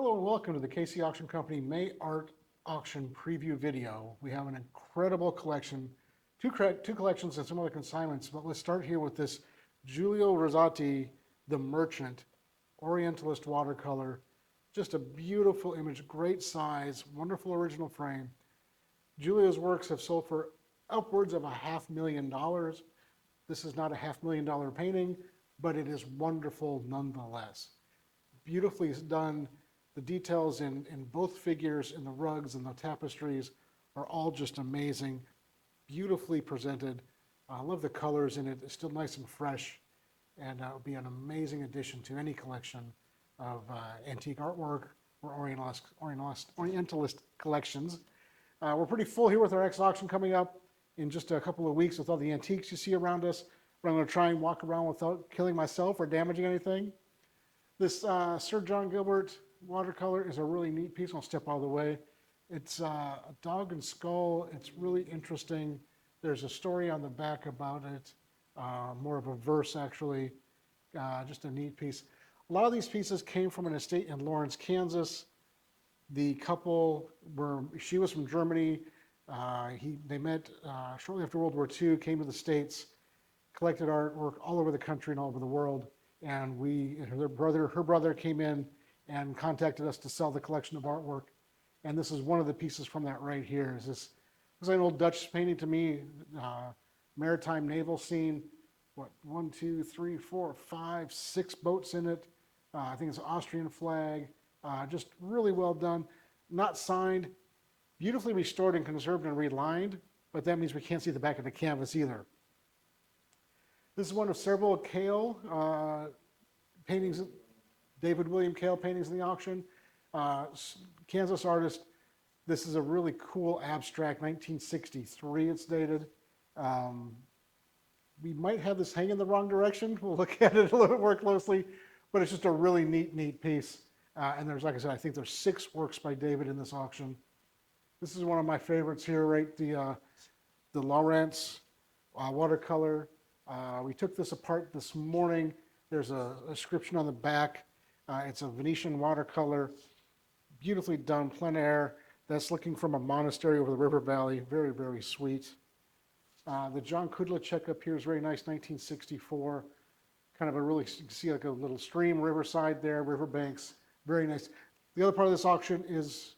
Hello and welcome to the KC Auction Company May Art Auction Preview video. We have an incredible collection, two collections and some other consignments, but let's start here with this Giulio Rosati, The Merchant, Orientalist watercolor. Just a beautiful image, great size, wonderful original frame. Giulio's works have sold for upwards of $500,000. This is not a $500,000 painting, but it is wonderful nonetheless. Beautifully done. The details in both figures, in the rugs and the tapestries, are all just amazing. Beautifully presented. I love the colors in it. It's still nice and fresh, and it would be an amazing addition to any collection of antique artwork or Orientalist collections. We're pretty full here with our X auction coming up in just a couple of weeks with all the antiques you see around us. But I'm going to try and walk around without killing myself or damaging anything. This Sir John Gilbert watercolor is a really neat piece. I'll step out of the way. It's a dog and skull. It's really interesting. There's a story on the back about it, more of a verse actually, just a neat piece. A lot of these pieces came from an estate in Lawrence, Kansas. The couple she was from Germany. They met shortly after World War II, came to the States, collected artwork all over the country and all over the world. And her brother came in and contacted us to sell the collection of artwork. And this is one of the pieces from that right here. This looks like an old Dutch painting to me, maritime naval scene. What, 1, 2, 3, 4, 5, 6 boats in it. I think it's an Austrian flag. Just really well done. Not signed, beautifully restored and conserved and relined, but that means we can't see the back of the canvas either. This is one of several Cale paintings, David William Cale paintings in the auction. Kansas artist. This is a really cool abstract, 1963 it's dated. We might have this hang in the wrong direction. We'll look at it a little bit more closely, but it's just a really neat piece. And there's, like I said, I think there's 6 works by David in this auction. This is one of my favorites here, right? The Lawrence watercolor. We took this apart this morning. There's a inscription on the back. It's a Venetian watercolor, beautifully done, plein air. That's looking from a monastery over the river valley. Very, very sweet. The John Kudlacek up here is very nice, 1964. Kind of a really, you can see like a little stream, riverside there, riverbanks. Very nice. The other part of this auction is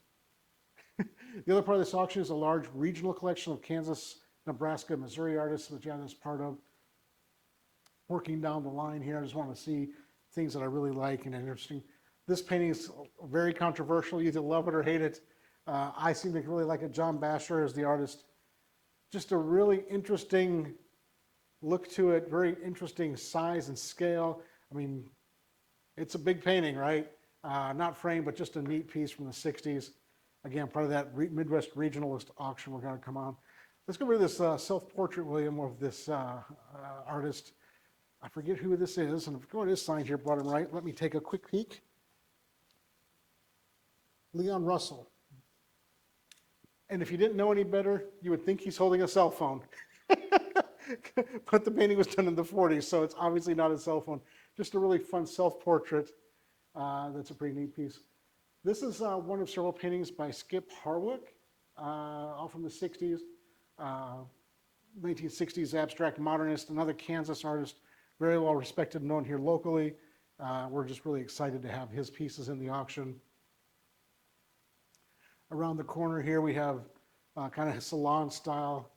a large regional collection of Kansas, Nebraska, Missouri artists, which I'm just part of. Working down the line here, I just want to see things that I really like and interesting. This painting is very controversial. You either love it or hate it. I seem to really like it. John Basher is the artist. Just a really interesting look to it, very interesting size and scale. I mean, it's a big painting, right? Not framed, but just a neat piece from the 60s. Again, part of that Midwest regionalist auction we're going to come on. Let's go over this self-portrait, William, of this artist. I forget who this is, and if you go to this sign here, bottom right, let me take a quick peek. Leon Russell. And if you didn't know any better, you would think he's holding a cell phone. But the painting was done in the 40s, so it's obviously not a cell phone. Just a really fun self-portrait. That's a pretty neat piece. This is one of several paintings by Skip Harwick, all from the 60s. 1960s abstract modernist, another Kansas artist, very well respected and known here locally. We're just really excited to have his pieces in the auction. Around the corner here we have kind of a salon style,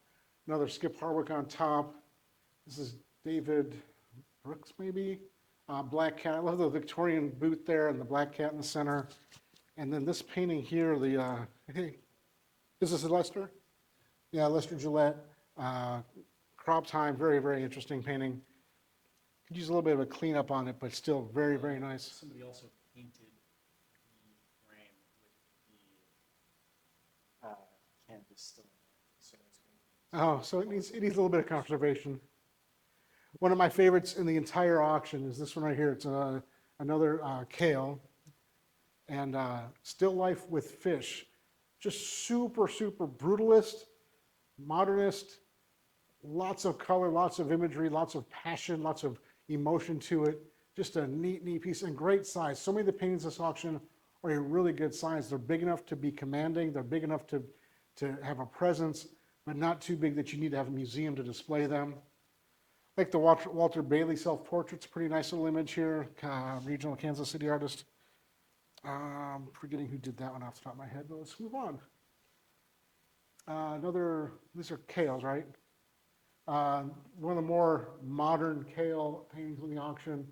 another Skip Harwick on top. This is David Brooks maybe, Black Cat. I love the Victorian boot there and the black cat in the center. And then this painting here, is this a Lester? Yeah, Lester Gillette. Crop Time, very, very interesting painting. Could use a little bit of a cleanup on it, but still very, very nice. Somebody also painted the frame with the canvas still in it, so it's going to be. Oh, so it needs a little bit of conservation. One of my favorites in the entire auction is this one right here. It's another Cale, and Still Life with Fish. Just super, super brutalist, modernist, lots of color, lots of imagery, lots of passion, lots of emotion to it. Just a neat piece and great size. So many of the paintings in this auction are a really good size. They're big enough to be commanding. They're big enough to have a presence, but not too big that you need to have a museum to display them. Like the Walter Bailey self-portrait's a pretty nice little image here, regional Kansas City artist. Forgetting who did that one off the top of my head, but let's move on. These are Kales, right? One of the more modern Kale paintings in the auction.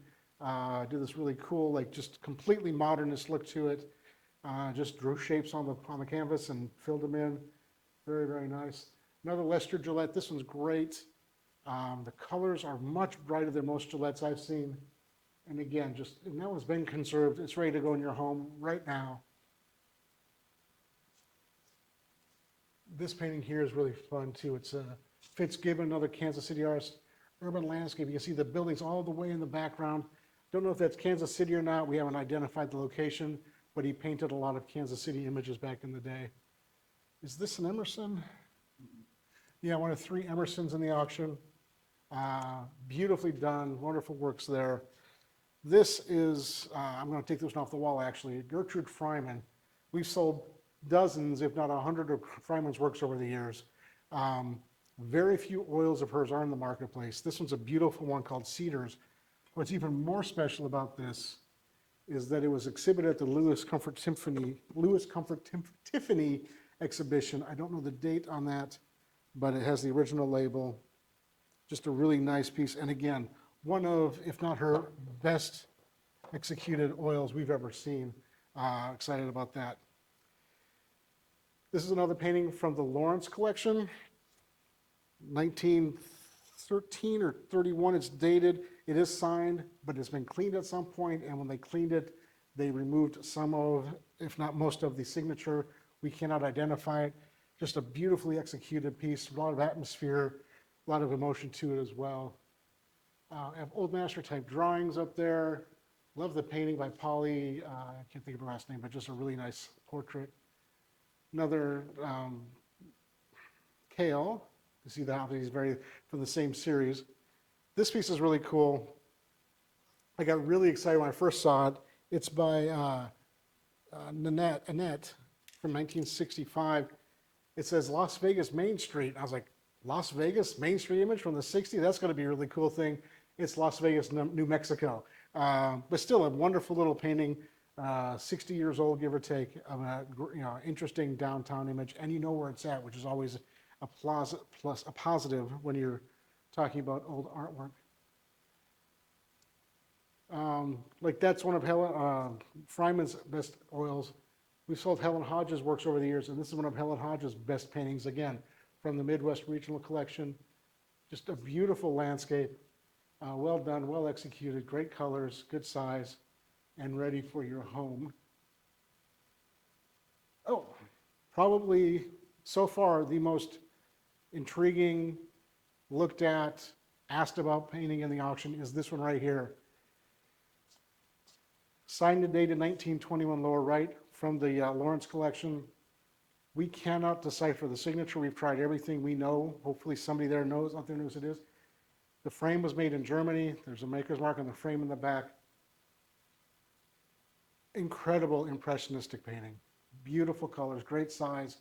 Did this really cool, like just completely modernist look to it. Just drew shapes on the canvas and filled them in. Very, very nice. Another Lester Gillette. This one's great. The colors are much brighter than most Gillettes I've seen. And again, and that one's been conserved. It's ready to go in your home right now. This painting here is really fun too. It's Fitzgibbon, another Kansas City artist. Urban landscape. You can see the buildings all the way in the background. Don't know if that's Kansas City or not. We haven't identified the location, but he painted a lot of Kansas City images back in the day. Is this an Emerson? Yeah, one of 3 Emersons in the auction. Beautifully done, wonderful works there. This is, I'm going to take this one off the wall actually, Gertrude Freiman. We've sold dozens, if not 100 of Freiman's works over the years. Very few oils of hers are in the marketplace. This one's a beautiful one called Cedars. What's even more special about this is that it was exhibited at the Louis Comfort Tiffany exhibition. I don't know the date on that, but it has the original label. Just a really nice piece. And again, one of, if not her best executed oils we've ever seen. Excited about that. This is another painting from the Lawrence collection, 1913 or 31. It's dated. It is signed, but it's been cleaned at some point, and when they cleaned it, they removed some of, if not most of the signature. We cannot identify it. Just a beautifully executed piece, a lot of atmosphere, a lot of emotion to it as well. I have Old Master type drawings up there. Love the painting by Polly, I can't think of her last name, but just a really nice portrait. Another Kale, you see that he's very from the same series. This piece is really cool. I got really excited when I first saw it. It's by Annette from 1965. It says Las Vegas Main Street. I was like, Las Vegas Main Street image from the 60s? That's going to be a really cool thing. It's Las Vegas, New Mexico. But still a wonderful little painting, 60 years old, give or take, of a interesting downtown image. And you know where it's at, which is always a positive when you're talking about old artwork. Like that's one of Freiman's best oils. We've sold Helen Hodges' works over the years, and this is one of Helen Hodges' best paintings, again, from the Midwest Regional Collection. Just a beautiful landscape, well done, well executed, great colors, good size, and ready for your home. Oh, probably so far the most intriguing, looked at, asked about painting in the auction is this one right here. Signed and dated 1921 lower right from the Lawrence collection. We cannot decipher the signature. We've tried everything we know. Hopefully somebody there knows, out there knows it is. The frame was made in Germany. There's a maker's mark on the frame in the back. Incredible impressionistic painting. Beautiful colors, great size,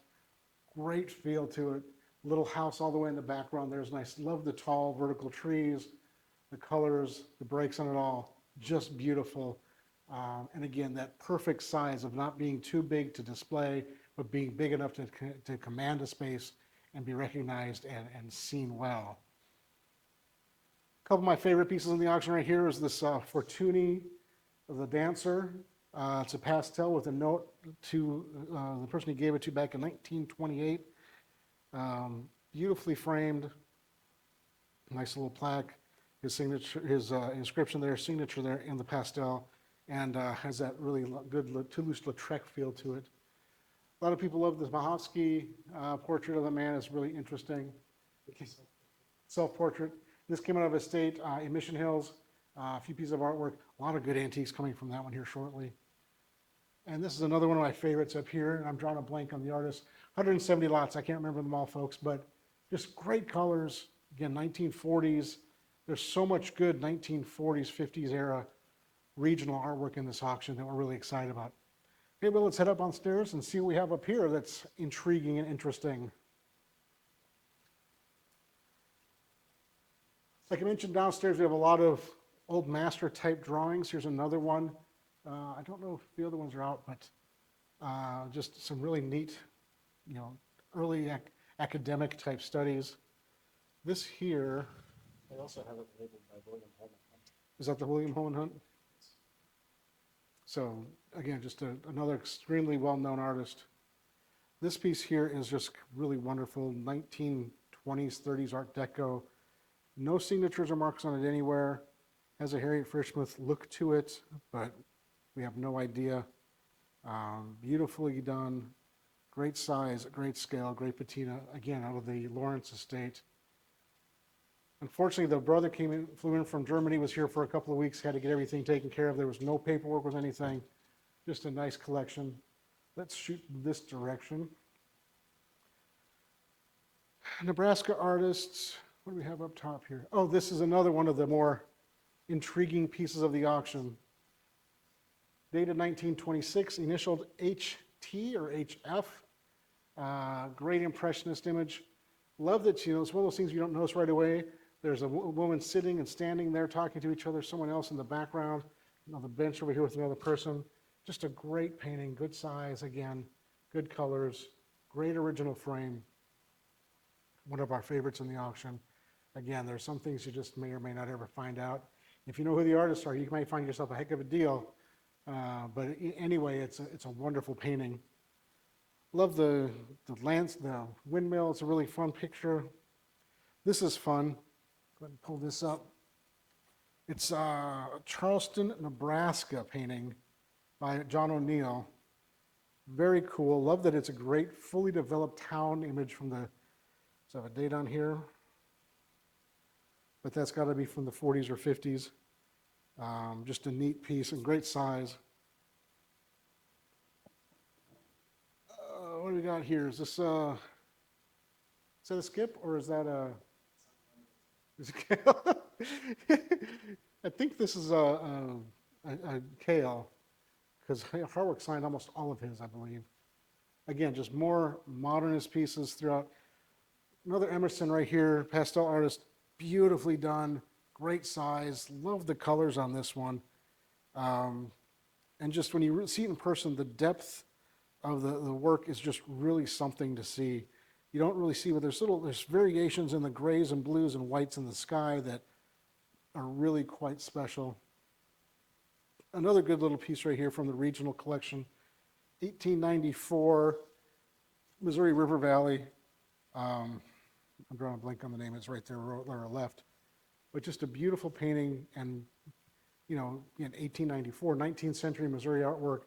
great feel to it. Little house all the way in the background. There's nice. Love the tall vertical trees, the colors, the breaks on it all. Just beautiful. And again, that perfect size of not being too big to display, but being big enough to command a space and be recognized and seen well. A couple of my favorite pieces in the auction right here is this Fortuny, the dancer. It's a pastel with a note to the person he gave it to back in 1928. Beautifully framed, nice little plaque. His signature, his inscription there, signature there in the pastel, and has that really good Toulouse-Lautrec feel to it. A lot of people love this Mahovsky portrait of the man. It's really interesting. Self-portrait. This came out of estate in Mission Hills. A few pieces of artwork. A lot of good antiques coming from that one here shortly. And this is another one of my favorites up here, and I'm drawing a blank on the artist. 170 lots. I can't remember them all, folks, but just great colors. Again, 1940s. There's so much good 1940s, 50s era regional artwork in this auction that we're really excited about. Okay, well, let's head up on stairs and see what we have up here that's intriguing and interesting. Like I mentioned, downstairs we have a lot of old master type drawings. Here's another one. I don't know if the other ones are out, but just some really neat, you know, early academic type studies. This here, They also have it labeled by William Holman Hunt. is that the William Holman Hunt? So again, just another extremely well-known artist. This piece here is just really wonderful, 1920s, 30s Art Deco. No signatures or marks on it anywhere. Has a Harriet Frischmuth look to it, but we have no idea. Beautifully done, great size, great scale, great patina, again, out of the Lawrence estate. Unfortunately, the brother flew in from Germany, was here for a couple of weeks, had to get everything taken care of. There was no paperwork with anything, just a nice collection. Let's shoot this direction. Nebraska artists, what do we have up top here? Oh, this is another one of the more intriguing pieces of the auction. Dated 1926, initialed HT or HF. Great impressionist image. Love that, you know, it's one of those things you don't notice right away. There's a woman sitting and standing there talking to each other, someone else in the background, on the bench over here with another person. Just a great painting, good size, again, good colors, great original frame. One of our favorites in the auction. Again, there's some things you just may or may not ever find out. If you know who the artists are, you might find yourself a heck of a deal. But anyway, it's a wonderful painting. Love the windmill. It's a really fun picture. This is fun. Go ahead and pull this up. It's a Charleston, Nebraska painting by John O'Neill. Very cool. Love that it's a great, fully developed town image from the, does it have a date on here? But that's got to be from the 40s or 50s. Just a neat piece and great size. What do we got here? Is this that a skip or is that a? I think this is a Kale, because Harwick signed almost all of his, I believe. Again, just more modernist pieces throughout. Another Emerson right here, pastel artist, beautifully done, great size. Love the colors on this one. And just when you see it in person, the depth of the work is just really something to see. You don't really see, but there's variations in the grays and blues and whites in the sky that are really quite special. Another good little piece right here from the regional collection, 1894, Missouri River Valley. I'm drawing a blank on the name, it's right there lower left. But just a beautiful painting, and you know, in 1894, 19th century Missouri artwork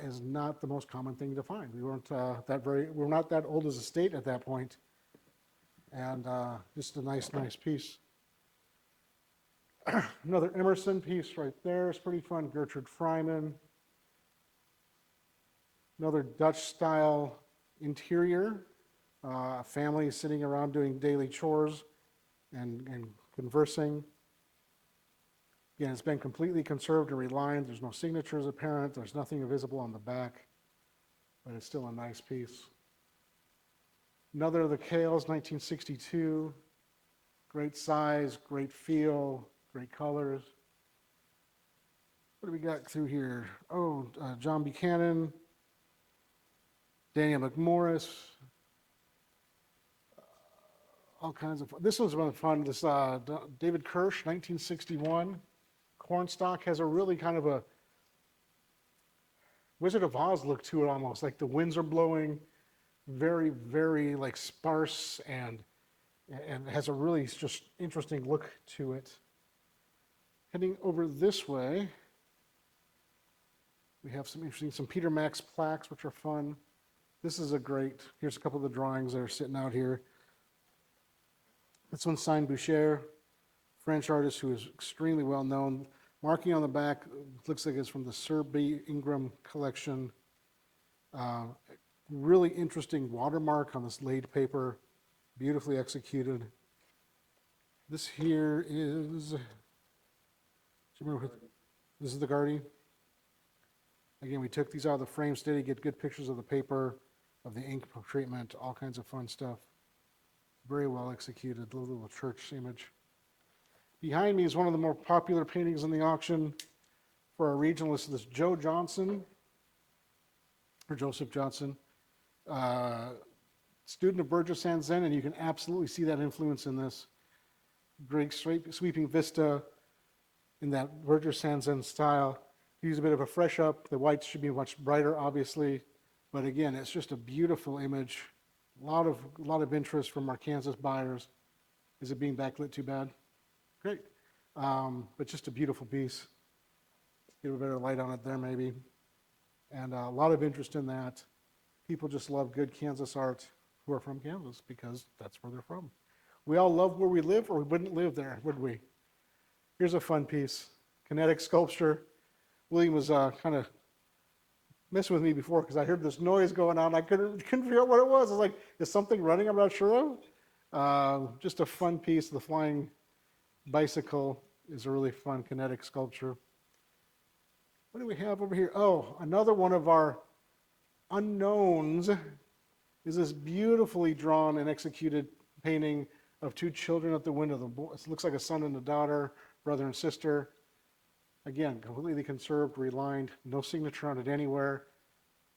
is not the most common thing to find. We weren't we're not that old as a state at that point, and just a nice piece. Another Emerson piece right there is pretty fun. Gertrude Fryman. Another Dutch style interior. A family sitting around doing daily chores and conversing. Again, it's been completely conserved and relined. There's no signatures apparent. There's nothing visible on the back, but it's still a nice piece. Another of the Kales, 1962. Great size, great feel, great colors. What do we got through here? Oh, John Buchanan, Daniel McMorris, all kinds of fun. This one's been fun. This David Kirsch, 1961. Cornstalk has a really kind of a Wizard of Oz look to it almost, like the winds are blowing, very, very like sparse and has a really just interesting look to it. Heading over this way, we have some Peter Max plaques, which are fun. This is a great, here's a couple of the drawings that are sitting out here. This one's signed Boucher, French artist who is extremely well known. Marking on the back looks like it's from the Sir B. Ingram collection. Really interesting watermark on this laid paper, beautifully executed. This here is, do you remember, this is the Guardy. Again, we took these out of the frames today to get good pictures of the paper, of the ink treatment, all kinds of fun stuff. Very well executed, the little church image. Behind me is one of the more popular paintings in the auction for our region. This is Joe Johnson, or Joseph Johnson, student of Burgess Sanzen, and you can absolutely see that influence in this. Great sweeping vista in that Burgess Sanzen style. Use a bit of a fresh up. The whites should be much brighter, obviously, but again, it's just a beautiful image. A lot of interest from our Kansas buyers. Is it being backlit too bad? Great, but just a beautiful piece. Get a better light on it there, maybe. And a lot of interest in that. People just love good Kansas art who are from Kansas because that's where they're from. We all love where we live, or we wouldn't live there, would we? Here's a fun piece. Kinetic sculpture. William was kind of messing with me before because I heard this noise going on. I couldn't figure out what it was. I was like, is something running? I'm not sure of. Just a fun piece. The flying bicycle is a really fun kinetic sculpture. What do we have over here? Oh, another one of our unknowns is this beautifully drawn and executed painting of two children at the window. It looks like a son and a daughter, brother and sister. Again, completely conserved, relined, no signature on it anywhere,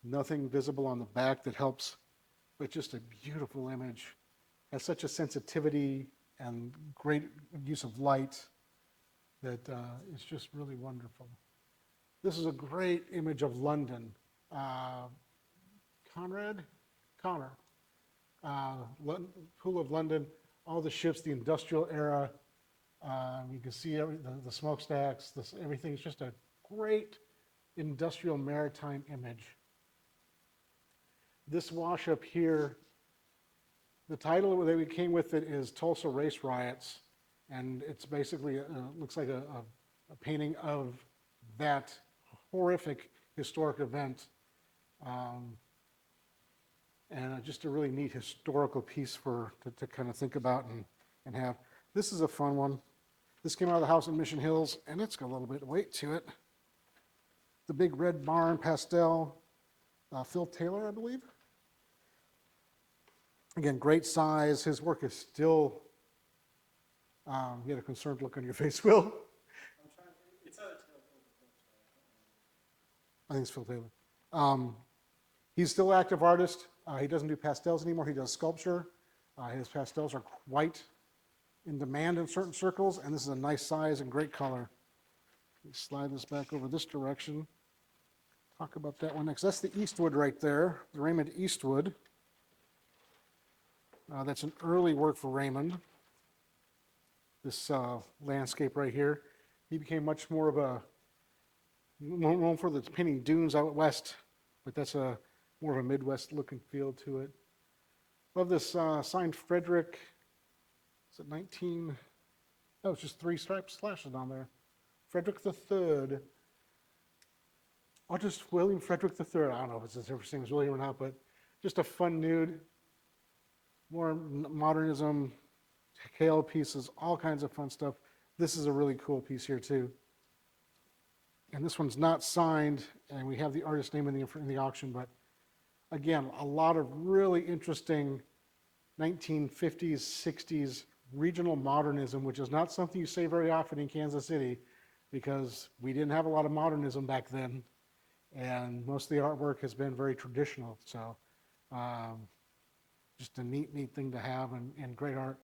nothing visible on the back that helps, but just a beautiful image. Has such a sensitivity and great use of light that it's just really wonderful. This is a great image of London. Connor, Pool of London, all the ships, the industrial era. You can see the smokestacks, everything. It's just a great industrial maritime image. This wash up here, the title that we came with it is Tulsa Race Riots, and it's basically, looks like a painting of that horrific historic event. And just a really neat historical piece to kind of think about and have. This is a fun one. This came out of the house in Mission Hills, and it's got a little bit of weight to it. The Big Red Barn pastel, Phil Taylor, I believe. Again, great size. His work is still, you had a concerned look on your face, Will. I'm trying to, it's either Taylor or Phillips, I think it's Phil Taylor. He's still an active artist. He doesn't do pastels anymore. He does sculpture. His pastels are quite in demand in certain circles, and this is a nice size and great color. Let me slide this back over this direction. Talk about that one next. That's the Eastwood right there, the Raymond Eastwood. That's an early work for Raymond. This landscape right here. He became much more of a, known for the painting dunes out west, but that's more of a Midwest look and feel to it. Love this signed Frederick. Is it 19? Oh, it's just 3 stripes slashes on there. Frederick III. Or just William Frederick III. I don't know if it's the same as William or not, but just a fun nude. More modernism, kale pieces, all kinds of fun stuff. This is a really cool piece here too. And this one's not signed, and we have the artist name in the auction, but again, a lot of really interesting 1950s, 60s regional modernism, which is not something you say very often in Kansas City because we didn't have a lot of modernism back then, and most of the artwork has been very traditional. So just a neat thing to have and great art.